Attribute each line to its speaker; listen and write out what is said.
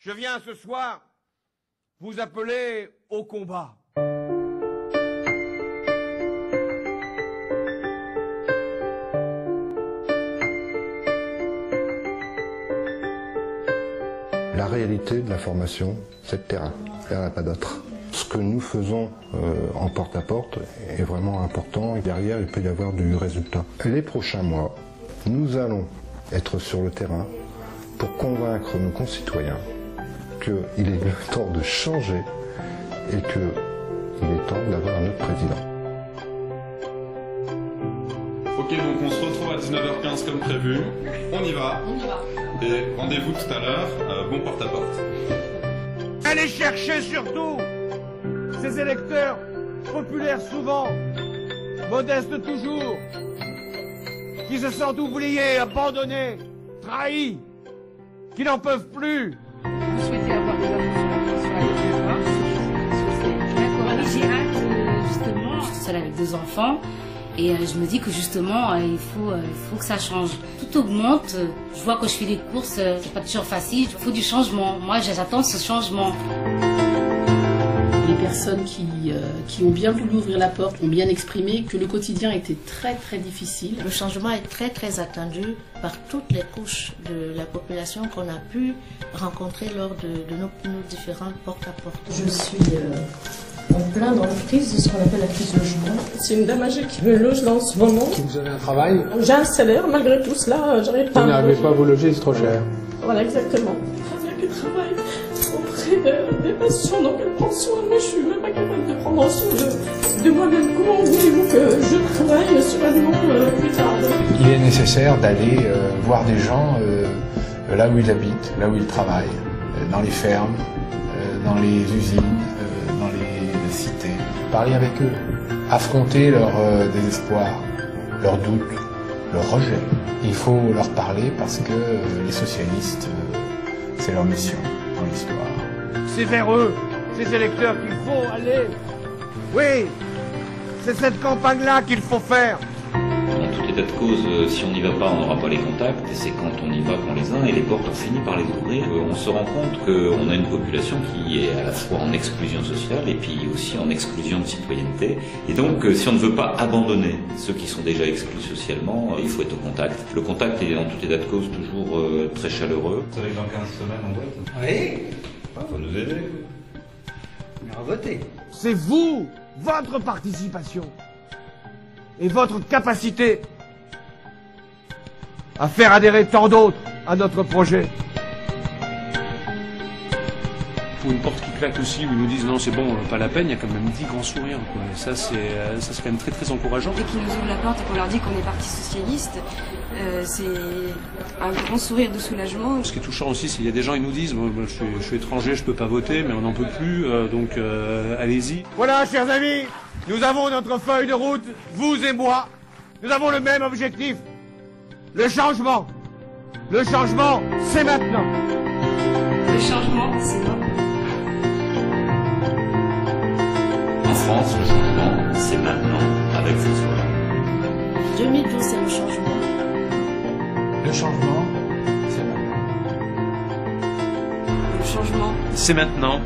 Speaker 1: Je viens ce soir vous appeler au combat.
Speaker 2: La réalité de la formation, c'est le terrain. Il n'y en a pas d'autre. Ce que nous faisons en porte-à-porte est vraiment important et derrière, il peut y avoir du résultat. Les prochains mois, nous allons être sur le terrain pour convaincre nos concitoyens qu'il est le temps de changer et qu'il est temps d'avoir un autre président.
Speaker 3: Ok, donc on se retrouve à 19h15 comme prévu. On y va. Et rendez-vous tout à l'heure. Bon porte-à-porte.
Speaker 1: Allez chercher surtout ces électeurs populaires souvent, modestes toujours, qui se sentent oubliés, abandonnés, trahis, qui n'en peuvent plus.
Speaker 4: Vous souhaitez avoir des informations sur la
Speaker 5: J'ai hâte, justement, je suis seule avec 2 enfants et je me dis que justement, il faut que ça change. Tout augmente, je vois que je fais des courses, c'est pas toujours facile, il faut du changement. Moi, j'attends ce changement.
Speaker 6: Les personnes qui ont bien voulu ouvrir la porte ont bien exprimé que le quotidien était très très difficile.
Speaker 7: Le changement est très très attendu par toutes les couches de la population qu'on a pu rencontrer lors de nos différentes porte-à-porte.
Speaker 8: Je suis en plein dans la crise de ce qu'on appelle la crise logement. C'est une dame âgée qui me loge dans ce moment.
Speaker 9: Vous avez un travail?
Speaker 8: J'ai un salaire, malgré tout cela, j'arrive pas à me loger.
Speaker 9: Vous n'arrivez pas à vous loger, c'est trop cher.
Speaker 8: Voilà, exactement. Il faudrait qu'elle travaille auprès des patients, donc elle prend soin de moi. Je suis même pas capable de prendre soin de moi-même. Comment voulez-vous que je travaille sereinement plus tard?
Speaker 9: Il est nécessaire d'aller voir des gens là où ils habitent, là où ils travaillent, dans les fermes, dans les usines, dans les cités. Parler avec eux, affronter leur désespoir, leurs doutes, leur rejet. Il faut leur parler parce que les socialistes, c'est leur mission dans l'histoire.
Speaker 1: C'est vers eux, ces électeurs, qu'il faut aller. Oui, c'est cette campagne-là qu'il faut faire.
Speaker 10: En tout état de cause, si on n'y va pas, on n'aura pas les contacts, et c'est quand on y va qu'on les a, et les portes, on finit par les ouvrir. On se rend compte qu'on a une population qui est à la fois en exclusion sociale et puis aussi en exclusion de citoyenneté. Et donc, si on ne veut pas abandonner ceux qui sont déjà exclus socialement, il faut être au contact. Le contact est en tout état de cause toujours très chaleureux.
Speaker 3: Vous savez que dans 15 semaines, on vote.
Speaker 11: Oui,
Speaker 3: Faut nous aider.
Speaker 11: on ira voter.
Speaker 1: C'est vous, votre participation et votre capacité à faire adhérer tant d'autres à notre projet.
Speaker 12: Pour une porte qui claque aussi, où ils nous disent non c'est bon, pas la peine, il y a quand même 10 grands sourires, quoi. Et ça c'est quand même très très encourageant.
Speaker 4: Dès qu'ils nous ouvrent la porte et qu'on leur dit qu'on est parti socialiste, c'est un grand sourire de soulagement.
Speaker 12: Ce qui est touchant aussi, c'est qu'il y a des gens qui nous disent bon, je suis étranger, je peux pas voter, mais on n'en peut plus, donc allez-y.
Speaker 1: Voilà, chers amis, nous avons notre feuille de route, vous et moi. Nous avons le même objectif. Le changement. Le changement, c'est maintenant.
Speaker 4: Le changement, c'est maintenant.
Speaker 10: En France, le changement, c'est maintenant, avec François.
Speaker 7: 2012, c'est le changement.
Speaker 9: Le changement, c'est maintenant.
Speaker 4: Le changement,
Speaker 12: C'est maintenant.